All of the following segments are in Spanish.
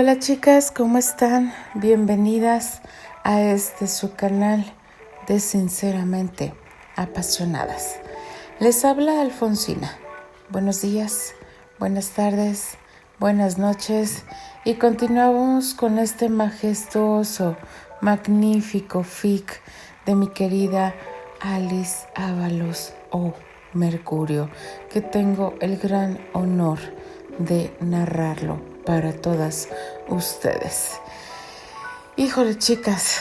Hola chicas, ¿cómo están? Bienvenidas a su canal de Sinceramente Apasionadas. Les habla Alfonsina. Buenos días, buenas tardes, buenas noches y continuamos con este majestuoso, magnífico fic de mi querida Alice Ábalos o Mercurio, que tengo el gran honor de narrarlo para todas ustedes. Híjole, chicas,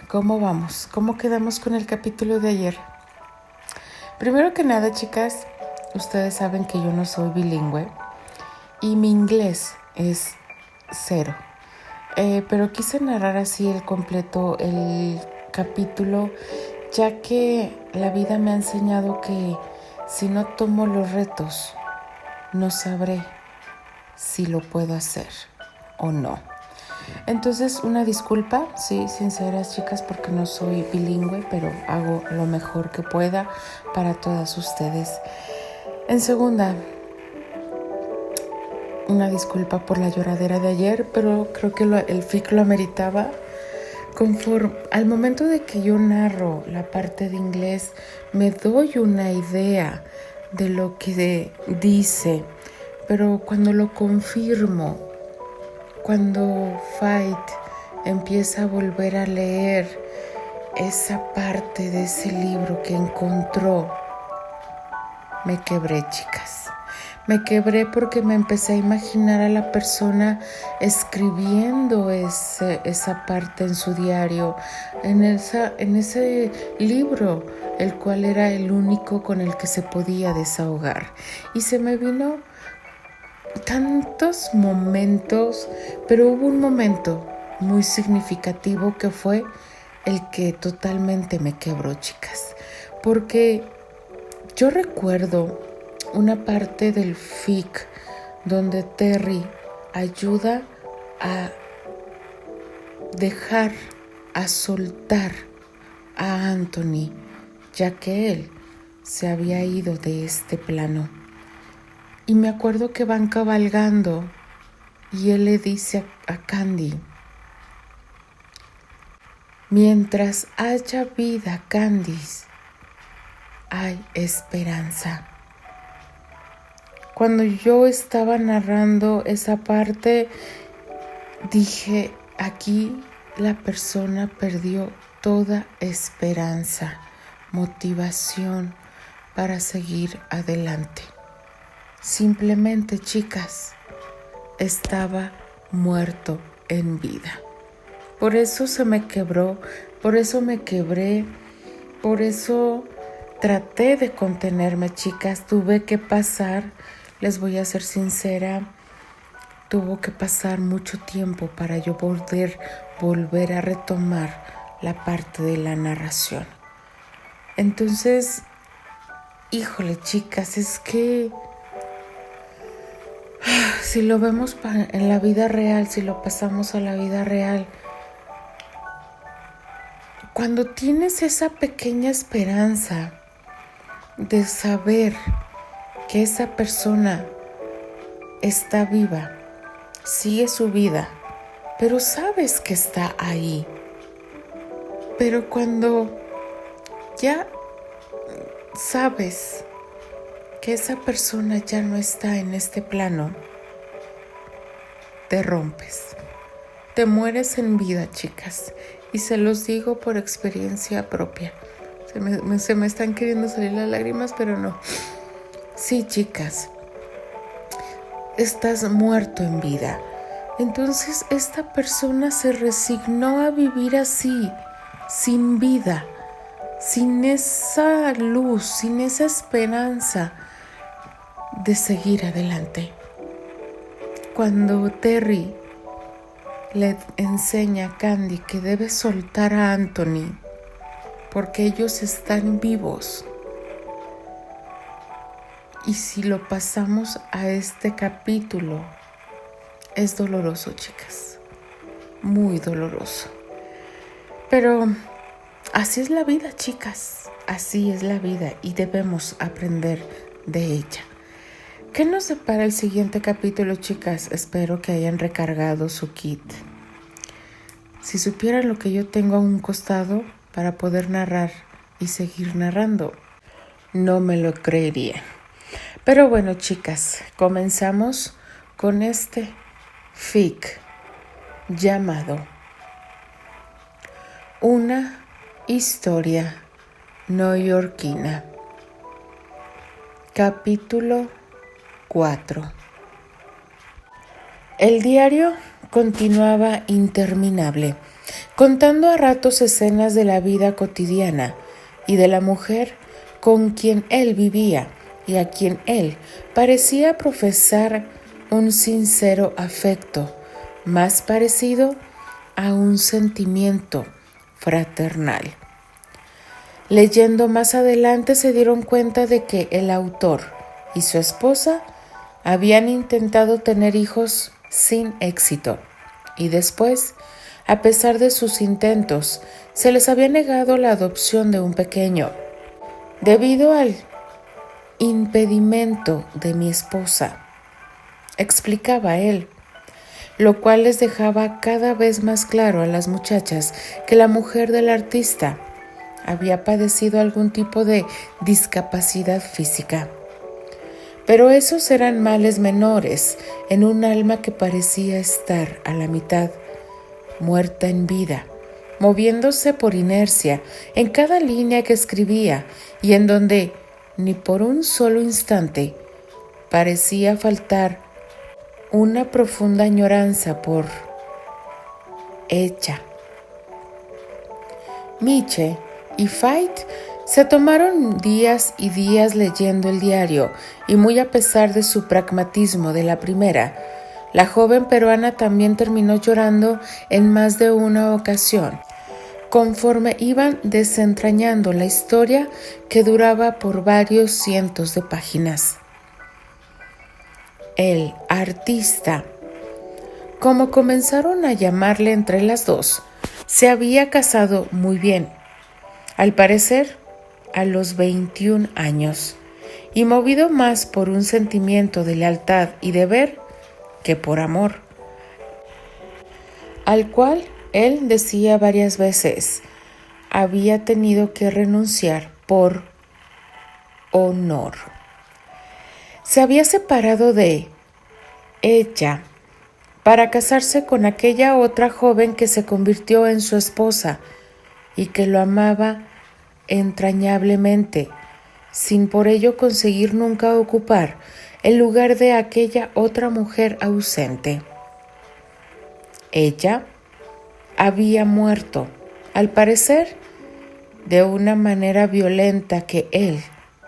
¿cómo vamos? ¿Cómo quedamos con el capítulo de ayer? Primero que nada, chicas, ustedes saben que yo no soy bilingüe y mi inglés es 0. Pero quise narrar así el capítulo, ya que la vida me ha enseñado que si no tomo los retos, no sabré si lo puedo hacer o no. Entonces, una disculpa, sí, sinceras chicas, porque no soy bilingüe, pero hago lo mejor que pueda para todas ustedes. En segunda, una disculpa por la lloradera de ayer, pero creo que el fic lo ameritaba. Al momento de que yo narro la parte de inglés, me doy una idea de lo que dice, pero cuando lo confirmo, cuando Fight empieza a volver a leer esa parte de ese libro que encontró, me quebré, chicas. Me quebré porque me empecé a imaginar a la persona escribiendo esa parte en su diario, en ese libro, el cual era el único con el que se podía desahogar. Y se me vino tantos momentos, pero hubo un momento muy significativo que fue el que totalmente me quebró, chicas, porque yo recuerdo una parte del fic donde Terry ayuda a dejar, a soltar a Anthony, ya que él se había ido de este plano. Y me acuerdo que van cabalgando y él le dice a Candy: mientras haya vida, Candice, hay esperanza. Cuando yo estaba narrando esa parte, dije, aquí la persona perdió toda esperanza, motivación para seguir adelante. Simplemente, chicas, estaba muerto en vida. Por eso se me quebró, por eso me quebré, por eso traté de contenerme, chicas. Tuve que pasar, les voy a ser sincera, tuvo que pasar mucho tiempo para yo poder volver a retomar la parte de la narración. Entonces, híjole, chicas, es que si lo vemos en la vida real, si lo pasamos a la vida real, cuando tienes esa pequeña esperanza de saber que esa persona está viva, sigue su vida, pero sabes que está ahí. Pero cuando ya sabes que esa persona ya no está en este plano, te rompes, te mueres en vida, chicas, y se los digo por experiencia propia. Se me están queriendo salir las lágrimas, pero no. Sí, chicas, estás muerto en vida. Entonces esta persona se resignó a vivir así, sin vida, sin esa luz, sin esa esperanza de seguir adelante. Cuando Terry le enseña a Candy que debe soltar a Anthony porque ellos están vivos. Y si lo pasamos a este capítulo, es doloroso, chicas, muy doloroso. Pero así es la vida, chicas, así es la vida y debemos aprender de ella. ¿Qué nos depara el siguiente capítulo, chicas? Espero que hayan recargado su kit. Si supieran lo que yo tengo a un costado para poder narrar y seguir narrando, no me lo creería. Pero bueno, chicas, comenzamos con este fic llamado Una historia neoyorquina. Capítulo 4. El diario continuaba interminable, contando a ratos escenas de la vida cotidiana y de la mujer con quien él vivía y a quien él parecía profesar un sincero afecto, más parecido a un sentimiento fraternal. Leyendo más adelante se dieron cuenta de que el autor y su esposa habían intentado tener hijos sin éxito y después, a pesar de sus intentos, se les había negado la adopción de un pequeño. Debido al impedimento de mi esposa, explicaba él, lo cual les dejaba cada vez más claro a las muchachas que la mujer del artista había padecido algún tipo de discapacidad física. Pero esos eran males menores en un alma que parecía estar a la mitad, muerta en vida, moviéndose por inercia en cada línea que escribía y en donde, ni por un solo instante, parecía faltar una profunda añoranza por ella. Miche y Fait se tomaron días y días leyendo el diario y muy a pesar de su pragmatismo de la primera, la joven peruana también terminó llorando en más de una ocasión, conforme iban desentrañando la historia que duraba por varios cientos de páginas. El artista, como comenzaron a llamarle entre las dos, se había casado muy bien, al parecer a los 21 años, y movido más por un sentimiento de lealtad y deber que por amor, al cual él decía varias veces, había tenido que renunciar por honor. Se había separado de ella para casarse con aquella otra joven que se convirtió en su esposa y que lo amaba entrañablemente, sin por ello conseguir nunca ocupar el lugar de aquella otra mujer ausente. Ella había muerto, al parecer, de una manera violenta que él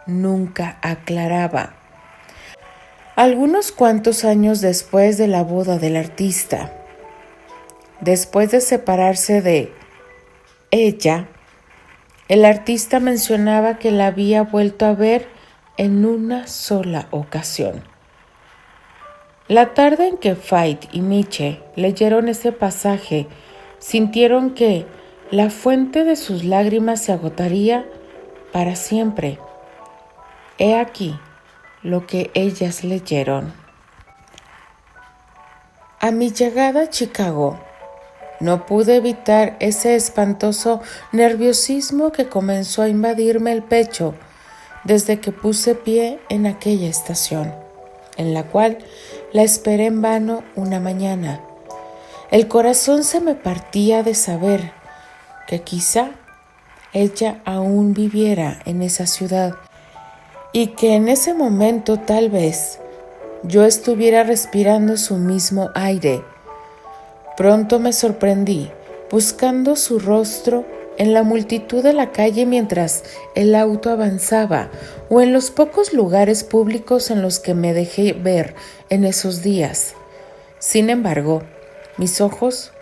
nunca aclaraba. Algunos cuantos años después de la boda del artista, después de separarse de ella, el artista mencionaba que la había vuelto a ver en una sola ocasión. La tarde en que Fait y Miche leyeron ese pasaje, sintieron que la fuente de sus lágrimas se agotaría para siempre. He aquí lo que ellas leyeron. A mi llegada a Chicago, no pude evitar ese espantoso nerviosismo que comenzó a invadirme el pecho desde que puse pie en aquella estación, en la cual la esperé en vano una mañana. El corazón se me partía de saber que quizá ella aún viviera en esa ciudad y que en ese momento tal vez yo estuviera respirando su mismo aire. Pronto me sorprendí buscando su rostro en la multitud de la calle mientras el auto avanzaba o en los pocos lugares públicos en los que me dejé ver en esos días. Sin embargo, mis ojos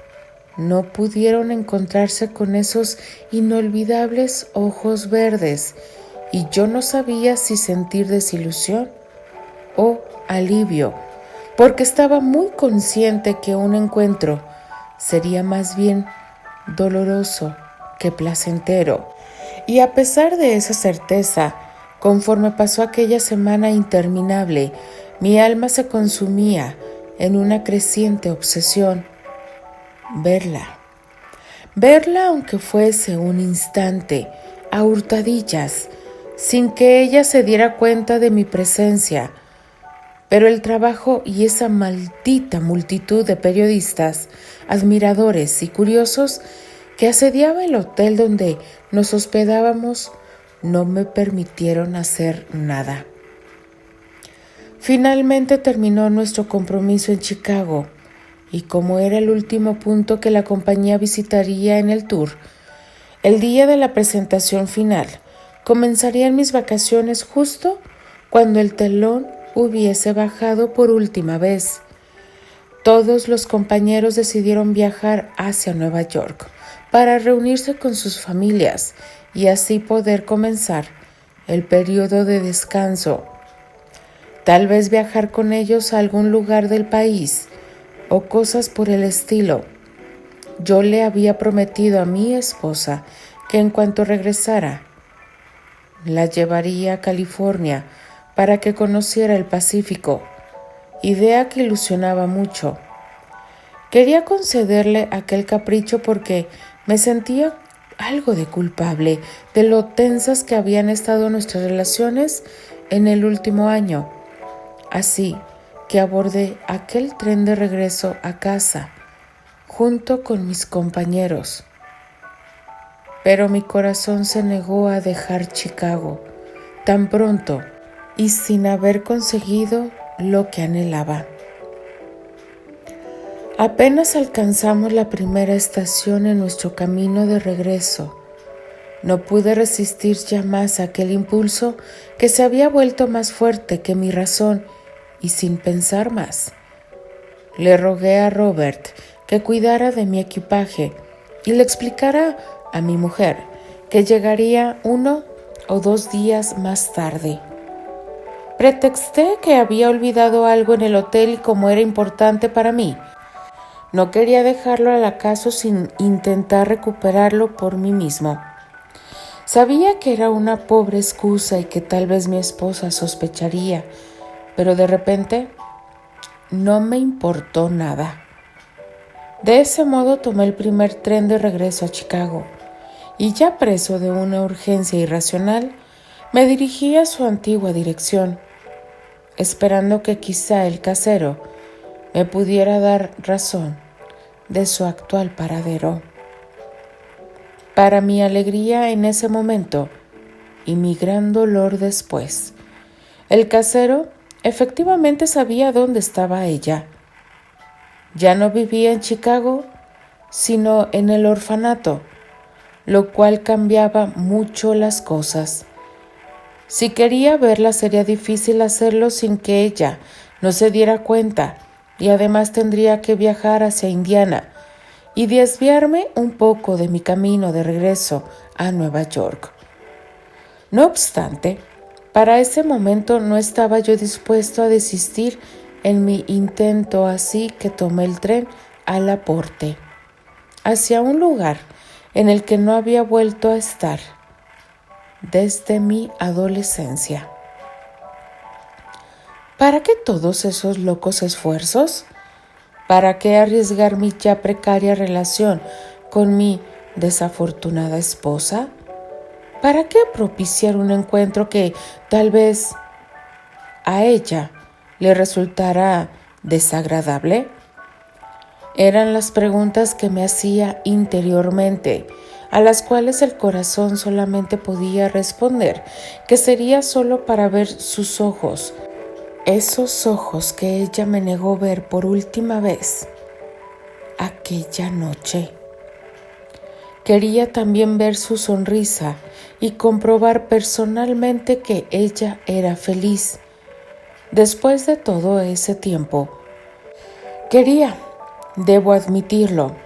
no pudieron encontrarse con esos inolvidables ojos verdes y yo no sabía si sentir desilusión o alivio, porque estaba muy consciente que un encuentro sería más bien doloroso que placentero. Y a pesar de esa certeza, conforme pasó aquella semana interminable, Mi alma se consumía en una creciente obsesión. Verla aunque fuese un instante, a hurtadillas, sin que ella se diera cuenta de mi presencia. Pero el trabajo y esa maldita multitud de periodistas, admiradores y curiosos que asediaba el hotel donde nos hospedábamos no me permitieron hacer nada. Finalmente terminó nuestro compromiso en Chicago, y como era el último punto que la compañía visitaría en el tour, el día de la presentación final, comenzarían mis vacaciones justo cuando el telón hubiese bajado por última vez. Todos los compañeros decidieron viajar hacia Nueva York para reunirse con sus familias y así poder comenzar el periodo de descanso. Tal vez viajar con ellos a algún lugar del país o cosas por el estilo. Yo le había prometido a mi esposa que en cuanto regresara, la llevaría a California para que conociera el Pacífico, idea que ilusionaba mucho. Quería concederle aquel capricho porque me sentía algo de culpable de lo tensas que habían estado nuestras relaciones en el último año. Así que abordé aquel tren de regreso a casa junto con mis compañeros. Pero mi corazón se negó a dejar Chicago tan pronto y sin haber conseguido lo que anhelaba. Apenas alcanzamos la primera estación en nuestro camino de regreso. No pude resistir ya más aquel impulso que se había vuelto más fuerte que mi razón y sin pensar más, le rogué a Robert que cuidara de mi equipaje y le explicara a mi mujer que llegaría 1 o 2 días más tarde. Pretexté que había olvidado algo en el hotel y como era importante para mí, no quería dejarlo al acaso sin intentar recuperarlo por mí mismo. Sabía que era una pobre excusa y que tal vez mi esposa sospecharía, pero de repente no me importó nada. De ese modo tomé el primer tren de regreso a Chicago y ya preso de una urgencia irracional, me dirigí a su antigua dirección, esperando que quizá el casero me pudiera dar razón de su actual paradero. Para mi alegría en ese momento y mi gran dolor después, el casero efectivamente sabía dónde estaba ella. Ya no vivía en Chicago, sino en el orfanato, lo cual cambiaba mucho las cosas. Si quería verla sería difícil hacerlo sin que ella no se diera cuenta y además tendría que viajar hacia Indiana y desviarme un poco de mi camino de regreso a Nueva York. No obstante, para ese momento no estaba yo dispuesto a desistir en mi intento, así que tomé el tren a Laporte, hacia un lugar en el que no había vuelto a estar desde mi adolescencia. ¿Para qué todos esos locos esfuerzos? ¿Para qué arriesgar mi ya precaria relación con mi desafortunada esposa? ¿Para qué propiciar un encuentro que tal vez a ella le resultara desagradable? Eran las preguntas que me hacía interiormente, a las cuales el corazón solamente podía responder que sería solo para ver sus ojos, esos ojos que ella me negó ver por última vez aquella noche. Quería también ver su sonrisa y comprobar personalmente que ella era feliz. Después de todo ese tiempo, quería, debo admitirlo,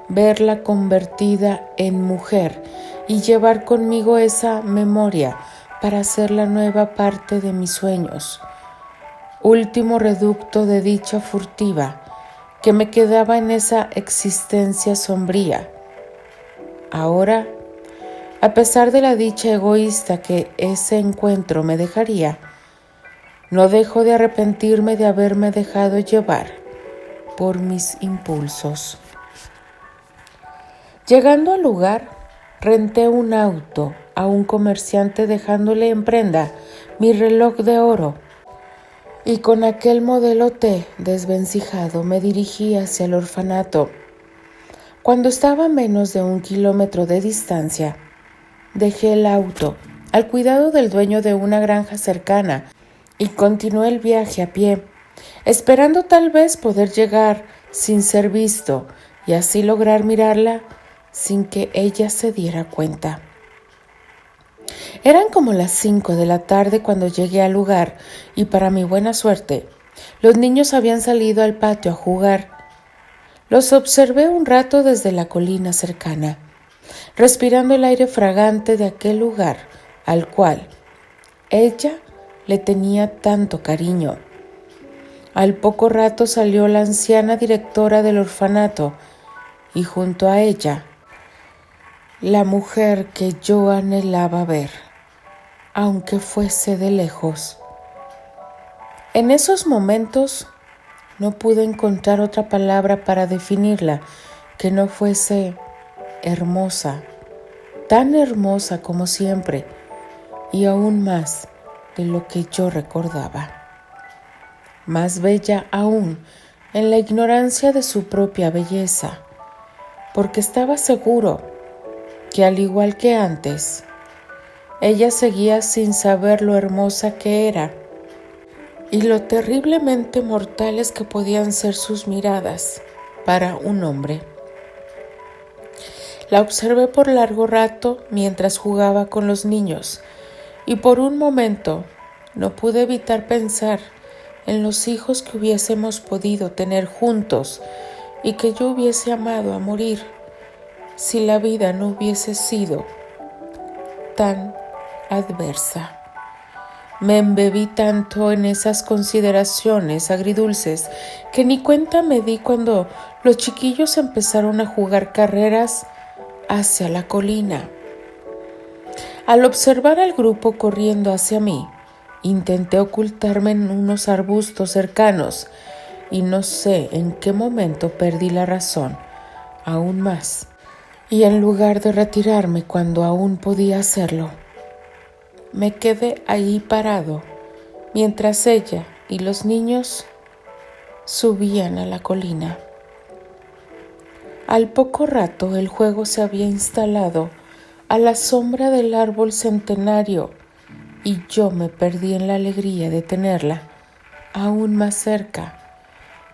verla convertida en mujer y llevar conmigo esa memoria para hacer la nueva parte de mis sueños. Último reducto de dicha furtiva que me quedaba en esa existencia sombría. Ahora, a pesar de la dicha egoísta que ese encuentro me dejaría, No dejo de arrepentirme de haberme dejado llevar por mis impulsos. Llegando al lugar, renté un auto a un comerciante dejándole en prenda mi reloj de oro, y con aquel modelo T desvencijado me dirigí hacia el orfanato. Cuando estaba a menos de 1 kilómetro de distancia, dejé el auto al cuidado del dueño de una granja cercana y continué el viaje a pie, esperando tal vez poder llegar sin ser visto y así lograr mirarla sin que ella se diera cuenta. Eran como las 5 de la tarde cuando llegué al lugar y para mi buena suerte, los niños habían salido al patio a jugar. Los observé un rato desde la colina cercana, respirando el aire fragante de aquel lugar al cual ella le tenía tanto cariño. Al poco rato salió la anciana directora del orfanato y junto a ella, la mujer que yo anhelaba ver, aunque fuese de lejos. En esos momentos no pude encontrar otra palabra para definirla que no fuese hermosa, tan hermosa como siempre y aún más de lo que yo recordaba. Más bella aún en la ignorancia de su propia belleza, porque estaba seguro que al igual que antes, ella seguía sin saber lo hermosa que era y lo terriblemente mortales que podían ser sus miradas para un hombre. La observé por largo rato mientras jugaba con los niños y por un momento no pude evitar pensar en los hijos que hubiésemos podido tener juntos y que yo hubiese amado a morir si la vida no hubiese sido tan adversa. Me embebí tanto en esas consideraciones agridulces que ni cuenta me di cuando los chiquillos empezaron a jugar carreras hacia la colina. Al observar al grupo corriendo hacia mí, intenté ocultarme en unos arbustos cercanos y no sé en qué momento perdí la razón aún más. Y en lugar de retirarme cuando aún podía hacerlo, me quedé ahí parado mientras ella y los niños subían a la colina. Al poco rato el juego se había instalado a la sombra del árbol centenario y yo me perdí en la alegría de tenerla aún más cerca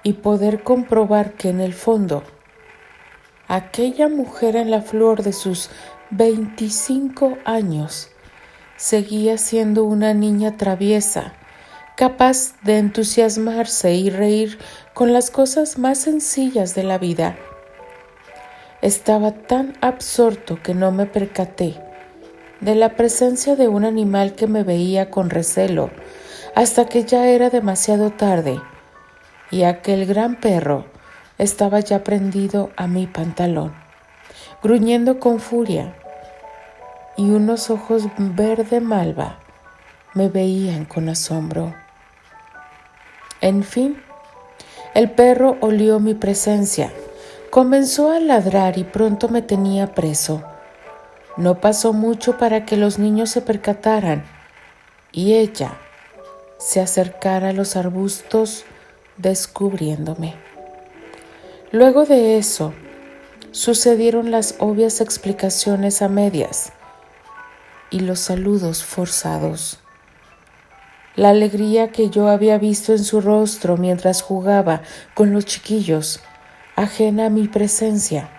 y poder comprobar que en el fondo aquella mujer en la flor de sus 25 años seguía siendo una niña traviesa, capaz de entusiasmarse y reír con las cosas más sencillas de la vida. Estaba tan absorto que no me percaté de la presencia de un animal que me veía con recelo hasta que ya era demasiado tarde y aquel gran perro estaba ya prendido a mi pantalón, gruñendo con furia, y unos ojos verde malva me veían con asombro. En fin, el perro olió mi presencia, comenzó a ladrar y pronto me tenía preso. No pasó mucho para que los niños se percataran y ella se acercara a los arbustos descubriéndome. Luego de eso, sucedieron las obvias explicaciones a medias y los saludos forzados. La alegría que yo había visto en su rostro mientras jugaba con los chiquillos, ajena a mi presencia,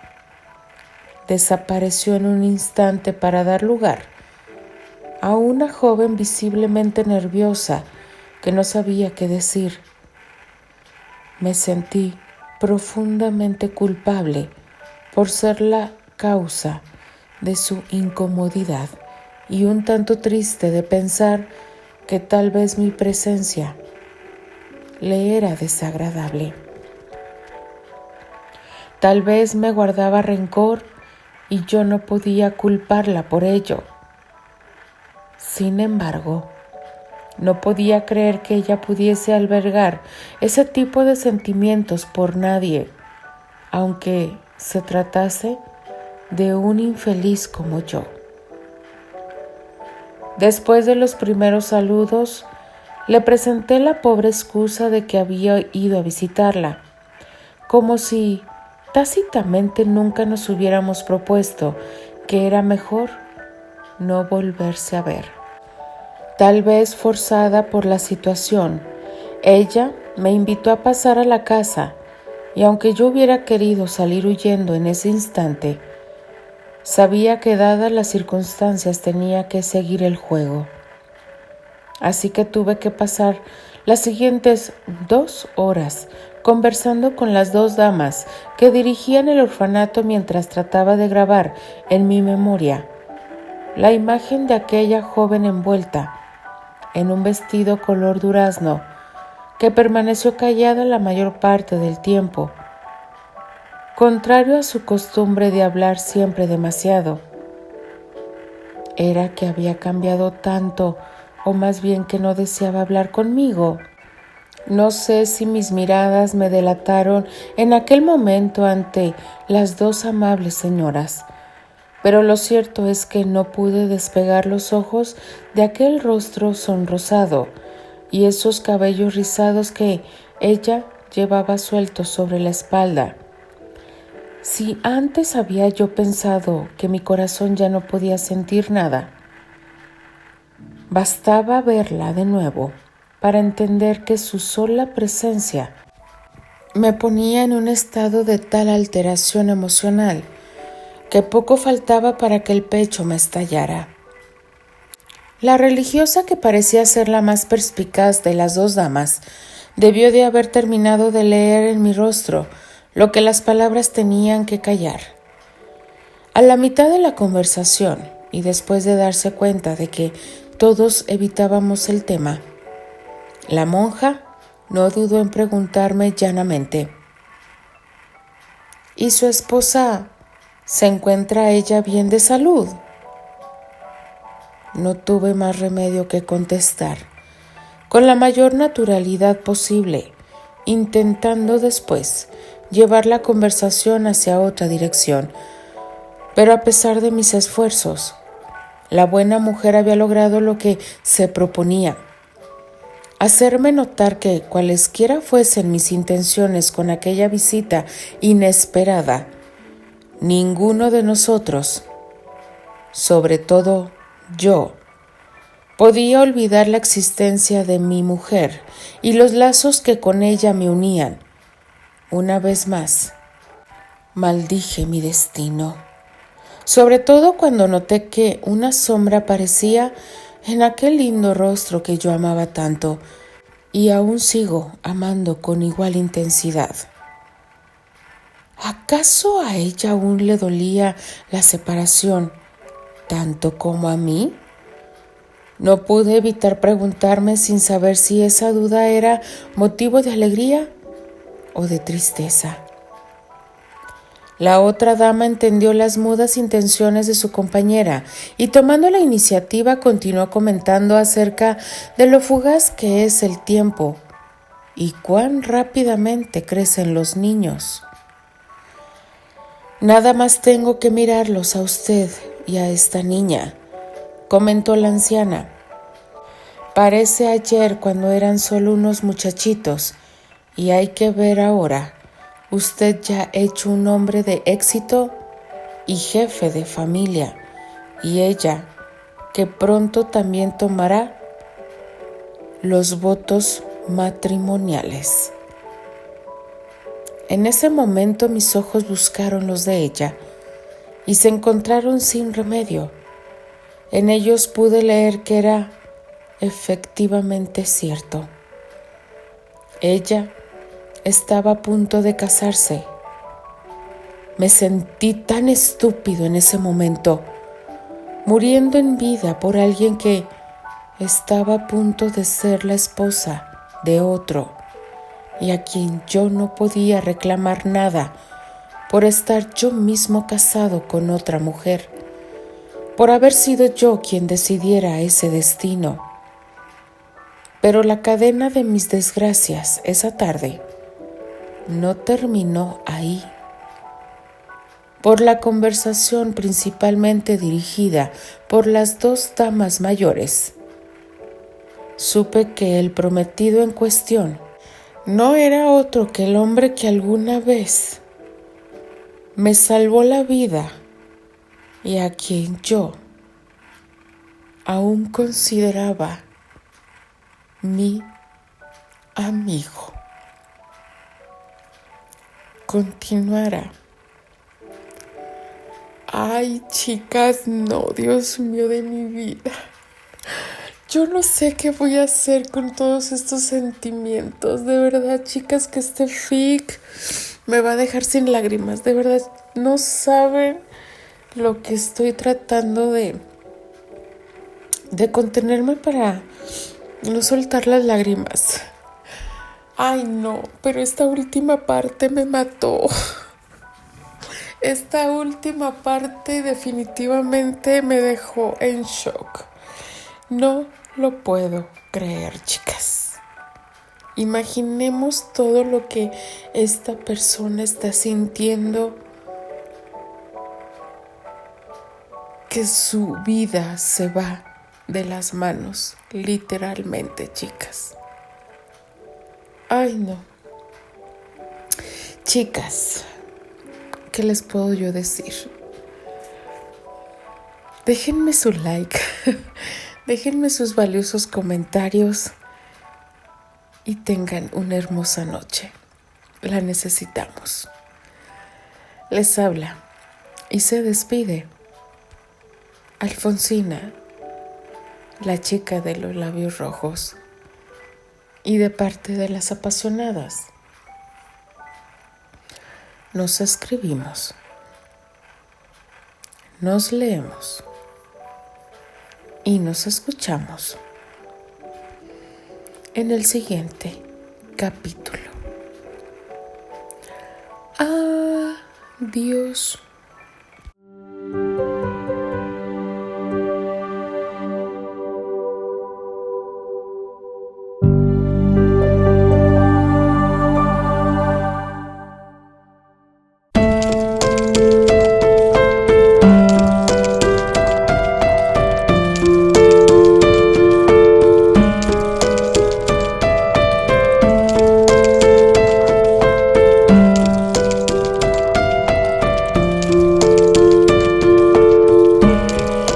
desapareció en un instante para dar lugar a una joven visiblemente nerviosa que no sabía qué decir. Me sentí profundamente culpable por ser la causa de su incomodidad y un tanto triste de pensar que tal vez mi presencia le era desagradable. Tal vez me guardaba rencor y yo no podía culparla por ello. Sin embargo, No podía creer que ella pudiese albergar ese tipo de sentimientos por nadie, aunque se tratase de un infeliz como yo. Después de los primeros saludos, le presenté la pobre excusa de que había ido a visitarla, como si tácitamente nunca nos hubiéramos propuesto que era mejor no volverse a ver. Tal vez forzada por la situación, ella me invitó a pasar a la casa y aunque yo hubiera querido salir huyendo en ese instante, sabía que dadas las circunstancias tenía que seguir el juego. Así que tuve que pasar las siguientes 2 horas conversando con las 2 damas que dirigían el orfanato mientras trataba de grabar en mi memoria la imagen de aquella joven envuelta en un vestido color durazno que permaneció callada la mayor parte del tiempo, contrario a su costumbre de hablar siempre demasiado. ¿Era que había cambiado tanto, o más bien que no deseaba hablar conmigo? No sé si mis miradas me delataron en aquel momento ante las 2 amables señoras, pero lo cierto es que no pude despegar los ojos de aquel rostro sonrosado y esos cabellos rizados que ella llevaba sueltos sobre la espalda. Si antes había yo pensado que mi corazón ya no podía sentir nada, bastaba verla de nuevo para entender que su sola presencia me ponía en un estado de tal alteración emocional que poco faltaba para que el pecho me estallara. La religiosa, que parecía ser la más perspicaz de las 2 damas, debió de haber terminado de leer en mi rostro lo que las palabras tenían que callar. A la mitad de la conversación, y después de darse cuenta de que todos evitábamos el tema, la monja no dudó en preguntarme llanamente: ¿y su esposa, se encuentra ella bien de salud? No tuve más remedio que contestar, con la mayor naturalidad posible, intentando después llevar la conversación hacia otra dirección. Pero a pesar de mis esfuerzos, la buena mujer había logrado lo que se proponía: hacerme notar que cualesquiera fuesen mis intenciones con aquella visita inesperada, ninguno de nosotros, sobre todo yo, podía olvidar la existencia de mi mujer y los lazos que con ella me unían. Una vez más, maldije mi destino, sobre todo cuando noté que una sombra aparecía en aquel lindo rostro que yo amaba tanto y aún sigo amando con igual intensidad. ¿Acaso a ella aún le dolía la separación tanto como a mí? No pude evitar preguntarme sin saber si esa duda era motivo de alegría o de tristeza. La otra dama entendió las mudas intenciones de su compañera y, tomando la iniciativa, continuó comentando acerca de lo fugaz que es el tiempo y cuán rápidamente crecen los niños. Nada más tengo que mirarlos a usted y a esta niña, comentó la anciana. Parece ayer cuando eran solo unos muchachitos, y hay que ver ahora, usted ya hecho un hombre de éxito y jefe de familia, y ella, que pronto también tomará los votos matrimoniales. En ese momento mis ojos buscaron los de ella y se encontraron sin remedio. En ellos pude leer que era efectivamente cierto. Ella estaba a punto de casarse. Me sentí tan estúpido en ese momento, muriendo en vida por alguien que estaba a punto de ser la esposa de otro y a quien yo no podía reclamar nada por estar yo mismo casado con otra mujer, por haber sido yo quien decidiera ese destino. Pero la cadena de mis desgracias esa tarde no terminó ahí. Por la conversación principalmente dirigida por las dos damas mayores, supe que el prometido en cuestión no era otro que el hombre que alguna vez me salvó la vida y a quien yo aún consideraba mi amigo. Continuará. Ay, chicas, no, Dios mío de mi vida. Yo no sé qué voy a hacer con todos estos sentimientos. De verdad, chicas, que este fic me va a dejar sin lágrimas. De verdad, no saben lo que estoy tratando de contenerme para no soltar las lágrimas. Ay, no, pero esta última parte me mató. Esta última parte definitivamente me dejó en shock. No lo puedo creer, chicas. Imaginemos todo lo que esta persona está sintiendo, que su vida se va de las manos, literalmente, chicas. Ay, no. Chicas, ¿qué les puedo yo decir? Déjenme su like, déjenme sus valiosos comentarios y tengan una hermosa noche. La necesitamos. Les habla y se despide Alfonsina, la chica de los labios rojos, y de parte de las apasionadas. Nos escribimos, nos leemos y nos escuchamos en el siguiente capítulo. Adiós.